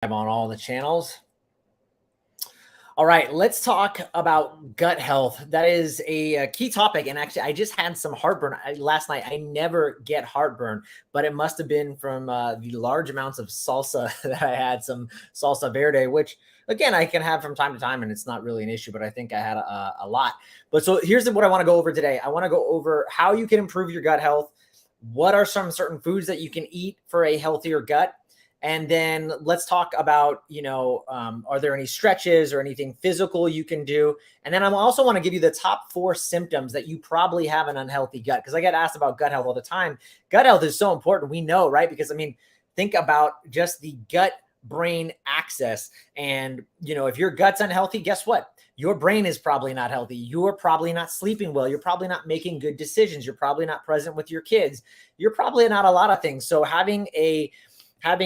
On all the channels. All right, let's talk about gut health. That is a key topic. And actually, I just had some heartburn last night. I never get heartburn, but it must have been from the large amounts of salsa that I had, some salsa verde, which again, I can have from time to time and it's not really an issue, but I think I had a lot. But so here's what I want to go over today. I want to go over how you can improve your gut health. What are some certain foods that you can eat for a healthier gut? And then let's talk about, are there any stretches or anything physical you can do? And then I also want to give you the top 4 symptoms that you probably have an unhealthy gut, because I get asked about gut health all the time. Gut health is so important. We know, right? Because think about just the gut brain axis. And, if your gut's unhealthy, guess what? Your brain is probably not healthy. You're probably not sleeping well. You're probably not making good decisions. You're probably not present with your kids. You're probably not a lot of things. So having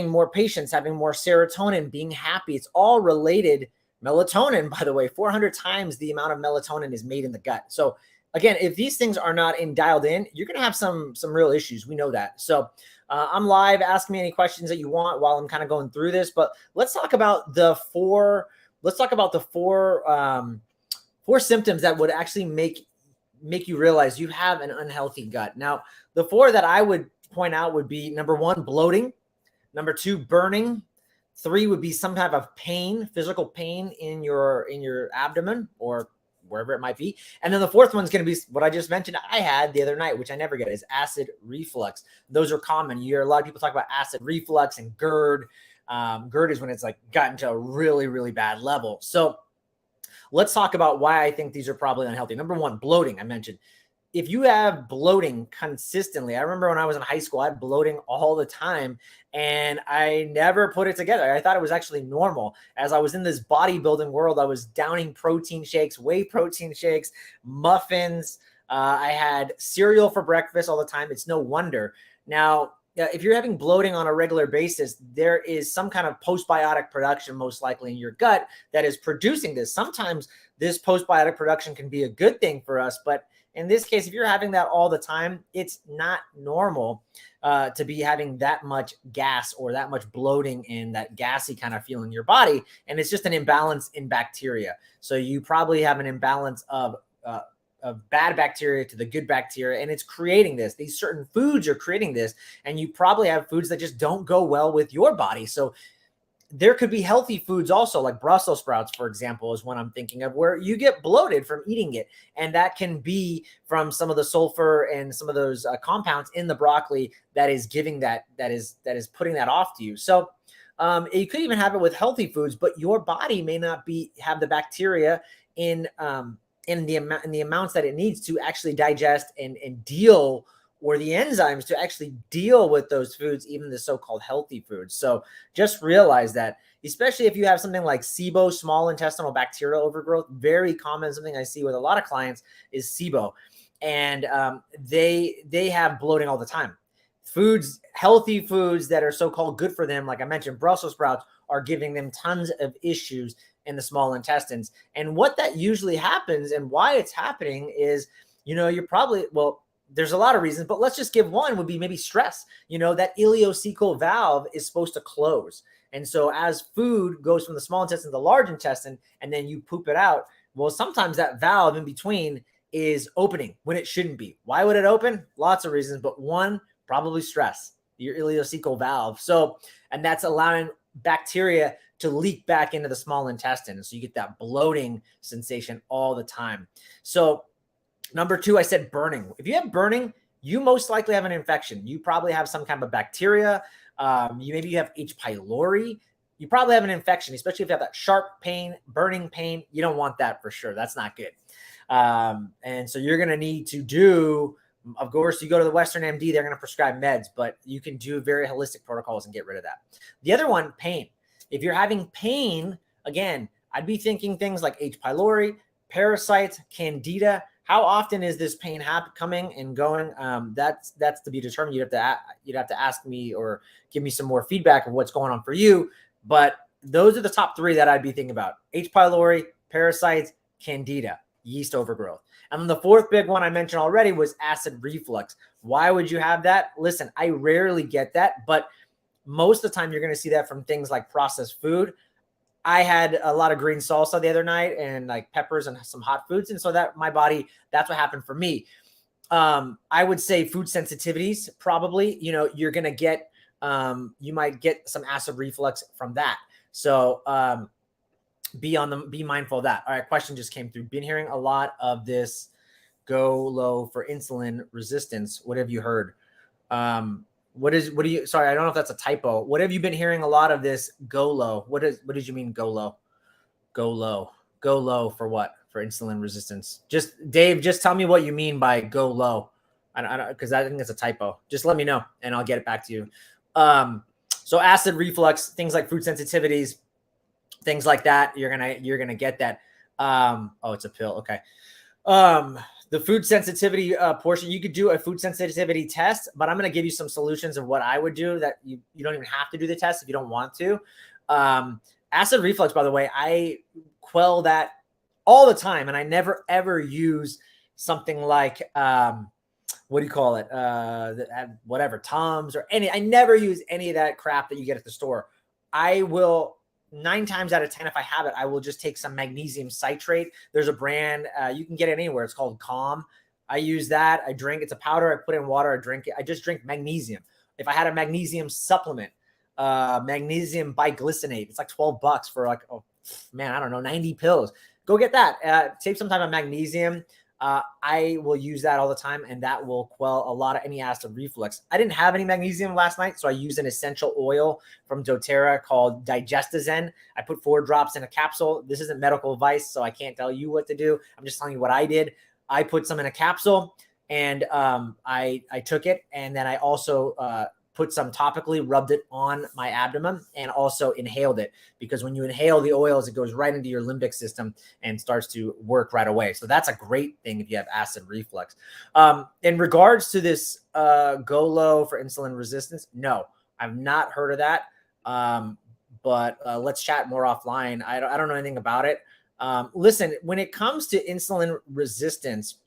more patience, having more serotonin, being happy, it's all related. Melatonin, by the way, 400 times the amount of melatonin is made in the gut. So again, if these things are not dialed in, you're going to have some real issues. We know that. So I'm live. Ask me any questions that you want while I'm kind of going through this, but let's talk about the four symptoms that would actually make you realize you have an unhealthy gut. Now, the 4 that I would point out would be: number 1, bloating; number 2, burning; 3 would be some type of pain, physical pain in your abdomen or wherever it might be. And then the 4th one's going to be what I just mentioned I had the other night, which I never get, is acid reflux. Those are common. You hear a lot of people talk about acid reflux and GERD. GERD is when it's like gotten to a really, really bad level. So let's talk about why I think these are probably unhealthy. Number 1, bloating. I mentioned, if you have bloating consistently, I remember when I was in high school, I had bloating all the time and I never put it together. I thought it was actually normal. As I was in this bodybuilding world, I was downing protein shakes, whey protein shakes, muffins. I had cereal for breakfast all the time. It's no wonder. Now, if you're having bloating on a regular basis, there is some kind of postbiotic production, most likely in your gut, that is producing this. Sometimes this postbiotic production can be a good thing for us, but in this case, if you're having that all the time, it's not normal to be having that much gas or that much bloating and that gassy kind of feel in your body. And it's just an imbalance in bacteria. So you probably have an imbalance of bad bacteria to the good bacteria, and it's creating this. These certain foods are creating this, and you probably have foods that just don't go well with your body. So there could be healthy foods also, like Brussels sprouts, for example, is one I'm thinking of, where you get bloated from eating it. And that can be from some of the sulfur and some of those compounds in the broccoli that is giving that is putting that off to you. So you could even have it with healthy foods, but your body may not have the bacteria in the amounts that it needs to actually digest and deal, or the enzymes to actually deal with those foods, even the so-called healthy foods. So just realize that, especially if you have something like SIBO, small intestinal bacterial overgrowth, very common. Something I see with a lot of clients is SIBO, and they have bloating all the time. Healthy foods that are so-called good for them, like I mentioned, Brussels sprouts, are giving them tons of issues in the small intestines. And what that usually happens and why it's happening is, you're probably, there's a lot of reasons, but let's just give one, would be maybe stress. That ileocecal valve is supposed to close. And so as food goes from the small intestine to the large intestine, and then you poop it out, well, sometimes that valve in between is opening when it shouldn't be. Why would it open? Lots of reasons, but one, probably stress, your ileocecal valve. So, and that's allowing bacteria to leak back into the small intestine. So you get that bloating sensation all the time. So number 2, I said burning. If you have burning, you most likely have an infection. You probably have some kind of bacteria. Maybe you have H. pylori. You probably have an infection, especially if you have that sharp pain, burning pain. You don't want that for sure. That's not good. And so you're going to need to do, of course, you go to the Western MD, they're going to prescribe meds, but you can do very holistic protocols and get rid of that. The other one, pain. If you're having pain, again, I'd be thinking things like H. pylori, parasites, candida. How often is this pain coming and going? That's to be determined. You'd have to ask me or give me some more feedback of what's going on for you. But those are the top 3 that I'd be thinking about: H. pylori, parasites, candida, yeast overgrowth. And then the 4th big one I mentioned already was acid reflux. Why would you have that? Listen, I rarely get that, but Most of the time, you're going to see that from things like processed food. I had a lot of green salsa the other night and like peppers and some hot foods. And so that my body, that's what happened for me. I would say food sensitivities, probably, you're going to get, you might get some acid reflux from that. So, be mindful of that. All right. Question just came through. Been hearing a lot of this go low for insulin resistance. What have you heard? Sorry, I don't know if that's a typo. What have you been hearing a lot of this go low? What did you mean go low? Go low for what? For insulin resistance. Dave, just tell me what you mean by go low. I don't, because I think it's a typo. Just let me know and I'll get it back to you. So acid reflux, things like food sensitivities, things like that, you're gonna get that. Oh, it's a pill. Okay. The food sensitivity portion, you could do a food sensitivity test, but I'm going to give you some solutions of what I would do that you don't even have to do the test if you don't want to. Acid reflux, by the way, I quell that all the time, and I never ever use something like what do you call it? Whatever, Tums or any. I never use any of that crap that you get at the store. I will 9 times out of 10, if I have it, I will just take some magnesium citrate. There's a brand, you can get it anywhere. It's called Calm. I use that. I drink, it's a powder. I put in water. I drink it. I just drink magnesium. If I had a magnesium supplement, magnesium biglycinate, it's like $12 for like, oh man, I don't know, 90 pills. Go get that. Take some time of magnesium. I will use that all the time, and that will quell a lot of any acid reflux. I didn't have any magnesium last night, so I used an essential oil from doTERRA called Digestisend. I put 4 drops in a capsule. This isn't medical advice, so I can't tell you what to do. I'm just telling you what I did. I put some in a capsule, and I took it, and then I also put some topically, rubbed it on my abdomen, and also inhaled it, because when you inhale the oils, it goes right into your limbic system and starts to work right away. So that's a great thing if you have acid reflux. In regards to this go low for insulin resistance, no, I've not heard of that. But let's chat more offline. I don't know anything about it. Listen, when it comes to insulin resistance,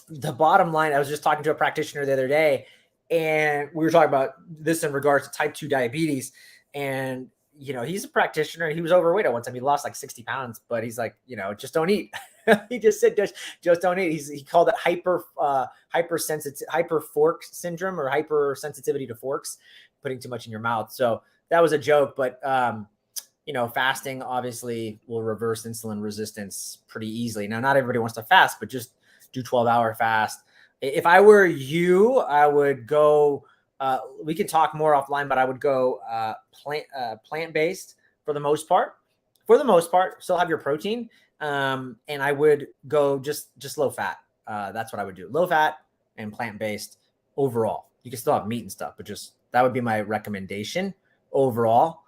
the bottom line, I was just talking to a practitioner the other day, and we were talking about this in regards to type 2 diabetes. And, he's a practitioner. He was overweight at one time. He lost like 60 pounds, but he's like, just don't eat. He just said, just don't eat. He called it hyper fork syndrome, or hypersensitivity to forks, putting too much in your mouth. So that was a joke, but, fasting obviously will reverse insulin resistance pretty easily. Now, not everybody wants to fast, but just do 12-hour fast. If I were you, I would go, we can talk more offline, but I would go plant-based for the most part. Still have your protein. And I would go just low fat. That's what I would do. Low fat and plant-based overall. You can still have meat and stuff, but that would be my recommendation overall.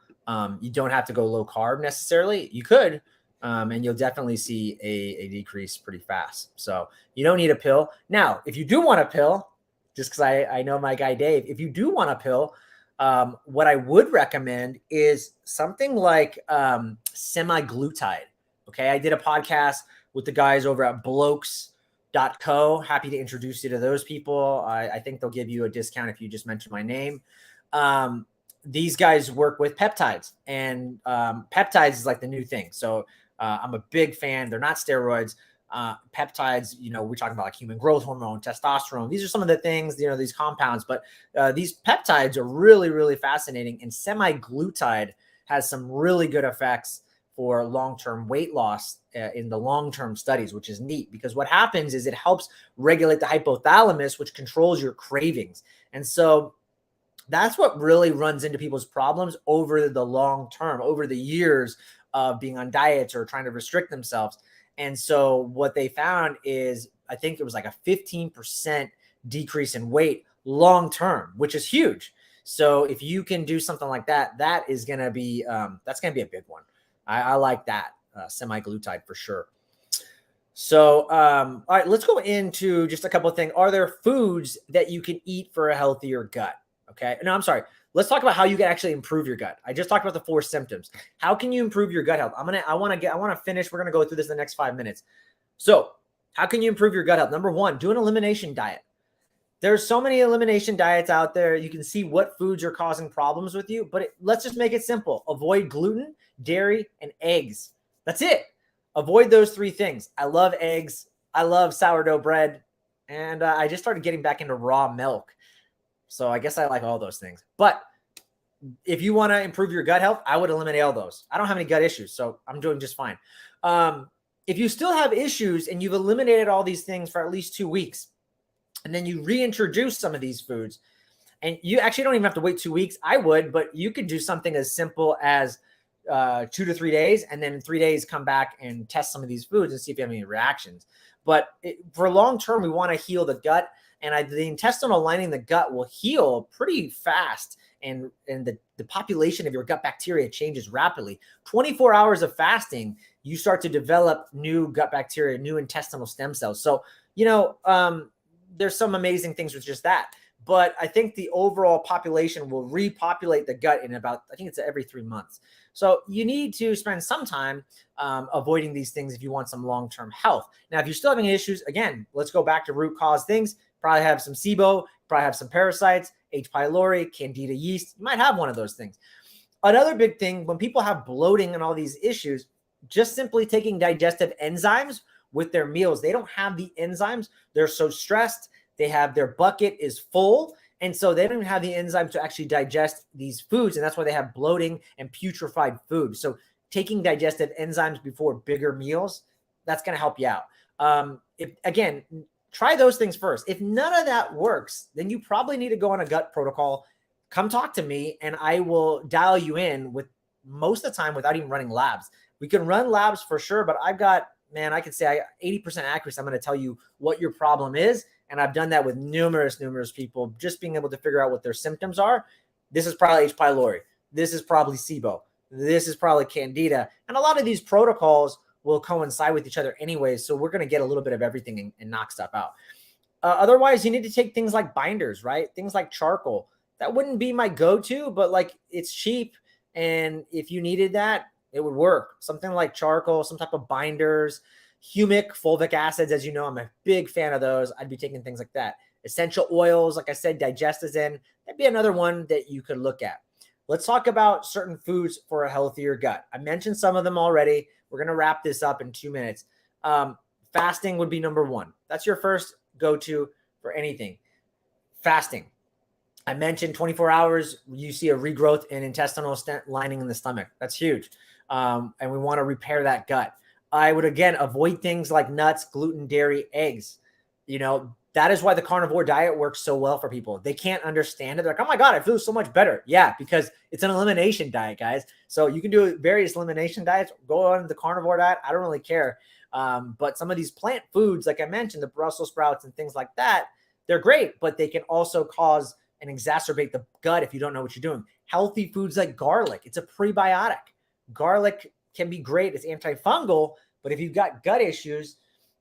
You don't have to go low carb necessarily. You could, and you'll definitely see a decrease pretty fast. So you don't need a pill. Now, if you do want a pill, just because I know my guy Dave, if you do want a pill, what I would recommend is something like semaglutide. Okay, I did a podcast with the guys over at blokes.co. Happy to introduce you to those people. I think they'll give you a discount if you just mention my name. These guys work with peptides, and peptides is like the new thing. So I'm a big fan. They're not steroids. Peptides, we're talking about like human growth hormone, testosterone. These are some of the things, these compounds, but these peptides are really, really fascinating. And semaglutide has some really good effects for long-term weight loss in the long-term studies, which is neat, because what happens is it helps regulate the hypothalamus, which controls your cravings. And so that's what really runs into people's problems over the long term, over the years of being on diets or trying to restrict themselves. And so what they found is, I think it was like a 15% decrease in weight long term, which is huge. So if you can do something like that, that is going to be, that's going to be a big one. I like that semaglutide for sure. So, all right, let's go into just a couple of things. Are there foods that you can eat for a healthier gut? Okay. No, I'm sorry. Let's talk about how you can actually improve your gut. I just talked about the 4 symptoms. How can you improve your gut health? I want to finish. We're going to go through this in the next 5 minutes. So how can you improve your gut health? Number 1, do an elimination diet. There's so many elimination diets out there. You can see what foods are causing problems with you, but let's just make it simple. Avoid gluten, dairy, and eggs. That's it. Avoid those three things. I love eggs. I love sourdough bread. And I just started getting back into raw milk. So I guess I like all those things. But if you want to improve your gut health, I would eliminate all those. I don't have any gut issues, so I'm doing just fine. If you still have issues and you've eliminated all these things for at least 2 weeks, and then you reintroduce some of these foods, and you actually don't even have to wait 2 weeks. I would, but you could do something as simple as 2 to 3 days, and then in 3 days come back and test some of these foods and see if you have any reactions. But for long term, we want to heal the gut, and the intestinal lining of the gut will heal pretty fast, and the population of your gut bacteria changes rapidly. 24 hours of fasting, you start to develop new gut bacteria, new intestinal stem cells. So, there's some amazing things with just that. But I think the overall population will repopulate the gut in about, I think it's every 3 months. So you need to spend some time avoiding these things if you want some long-term health. Now, if you're still having issues, again, let's go back to root cause things. Probably have some SIBO, probably have some parasites, H. pylori, candida yeast. You might have one of those things. Another big thing, when people have bloating and all these issues, just simply taking digestive enzymes with their meals. They don't have the enzymes. They're so stressed. Their bucket is full. And so they don't even have the enzymes to actually digest these foods. And that's why they have bloating and putrefied food. So taking digestive enzymes before bigger meals, that's going to help you out. Again, try those things first. If none of that works, then you probably need to go on a gut protocol. Come talk to me and I will dial you in with most of the time without even running labs. We can run labs for sure, but I can say 80% accuracy. I'm going to tell you what your problem is. And I've done that with numerous people, just being able to figure out what their symptoms are. This is probably H. pylori. This is probably SIBO. This is probably candida. And a lot of these protocols will coincide with each other anyways. So we're going to get a little bit of everything and knock stuff out. Otherwise, you need to take things like binders, right? Things like charcoal. That wouldn't be my go-to, but it's cheap. And if you needed that, it would work. Something like charcoal, some type of binders, humic, fulvic acids. As you know, I'm a big fan of those. I'd be taking things like that. Essential oils, like I said, digestisine. That'd be another one that you could look at. Let's talk about certain foods for a healthier gut. I mentioned some of them already. We're going to wrap this up in 2 minutes. Fasting would be number one. That's your first go-to for anything. Fasting. I mentioned 24 hours, you see a regrowth in intestinal lining in the stomach. That's huge. And we want to repair that gut. I would, again, avoid things like nuts, gluten, dairy, eggs. That is why the carnivore diet works so well for people. They can't understand it. They're like, oh my God, I feel so much better. Yeah, because it's an elimination diet, guys. So you can do various elimination diets. Go on the carnivore diet. I don't really care. But some of these plant foods, like I mentioned, the Brussels sprouts and things like that, they're great, but they can also cause and exacerbate the gut if you don't know what you're doing. Healthy foods like garlic, it's a prebiotic. Garlic can be great. It's antifungal, but if you've got gut issues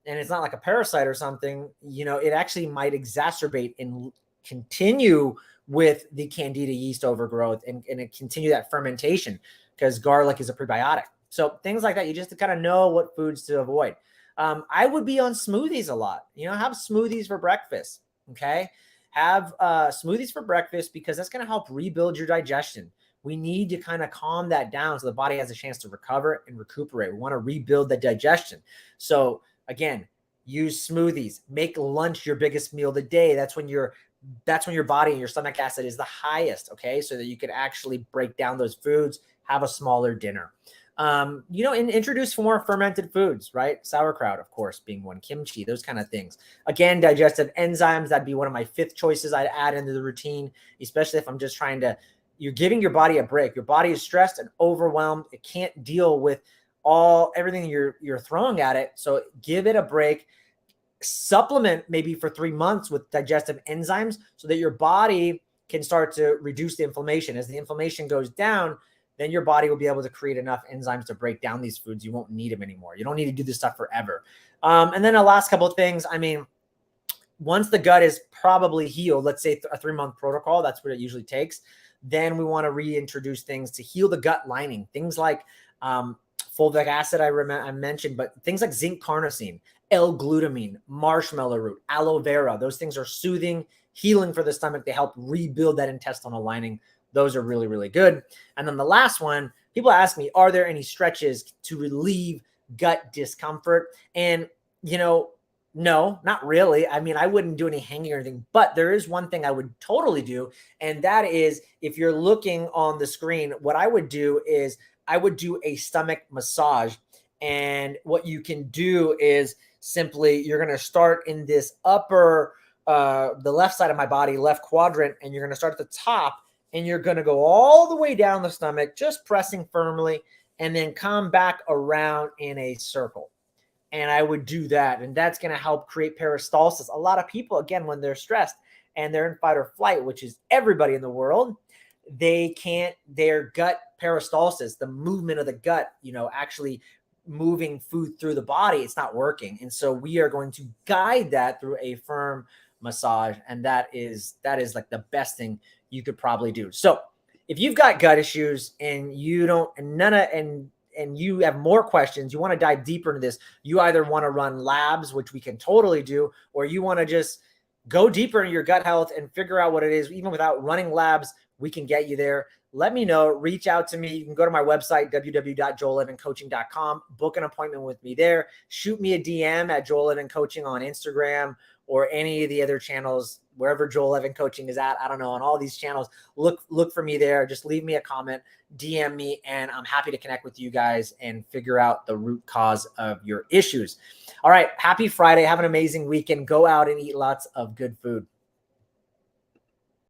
and it's not like a parasite or something, it actually might exacerbate and continue with the candida yeast overgrowth and continue that fermentation because garlic is a prebiotic. So things like that, you just kind of know what foods to avoid. I would be on smoothies a lot. Have smoothies for breakfast. Okay. Have smoothies for breakfast because that's going to help rebuild your digestion. We need to kind of calm that down so the body has a chance to recover and recuperate. We want to rebuild the digestion. So again, use smoothies. Make lunch your biggest meal of the day. That's when your body and your stomach acid is the highest. Okay, so that you can actually break down those foods. Have a smaller dinner. And introduce more fermented foods, right? Sauerkraut, of course, being one, kimchi, those kind of things. Again, digestive enzymes, that'd be one of my fifth choices I'd add into the routine, especially if I'm just you're giving your body a break. Your body is stressed and overwhelmed. It can't deal with everything you're throwing at it. So give it a break. Supplement maybe for 3 months with digestive enzymes so that your body can start to reduce the inflammation. As the inflammation goes down, then your body will be able to create enough enzymes to break down these foods. You won't need them anymore. You don't need to do this stuff forever. And then the last couple of things, once the gut is probably healed, let's say a 3-month protocol, that's what it usually takes. Then we want to reintroduce things to heal the gut lining. Things like fulvic acid I mentioned, but things like zinc carnosine, L-glutamine, marshmallow root, aloe vera. Those things are soothing, healing for the stomach. They help rebuild that intestinal lining. Those are really, really good. And then the last one, people ask me, are there any stretches to relieve gut discomfort? And, no, not really. I mean, I wouldn't do any hanging or anything, but there is one thing I would totally do. And that is, if you're looking on the screen, what I would do is I would do a stomach massage. And what you can do is simply, you're going to start in this upper, the left side of my body, left quadrant, and you're going to start at the top, and you're going to go all the way down the stomach, just pressing firmly, and then come back around in a circle. And I would do that. And that's going to help create peristalsis. A lot of people, again, when they're stressed and they're in fight or flight, which is everybody in the world, their gut peristalsis, the movement of the gut, actually moving food through the body, it's not working. And so we are going to guide that through a firm massage. And that is like the best thing you could probably do. So if you've got gut issues and you don't, and you have more questions, you want to dive deeper into this, you either want to run labs, which we can totally do, or you want to just go deeper into your gut health and figure out what it is. Even without running labs, we can get you there. Let me know. Reach out to me. You can go to my website, www.joellevincoaching.com, book an appointment with me there. Shoot me a DM at Joel Evan Coaching on Instagram or any of the other channels, wherever Joel Evan Coaching is at. I don't know, on all these channels, look for me there. Just leave me a comment, DM me, and I'm happy to connect with you guys and figure out the root cause of your issues. All right. Happy Friday. Have an amazing weekend. Go out and eat lots of good food.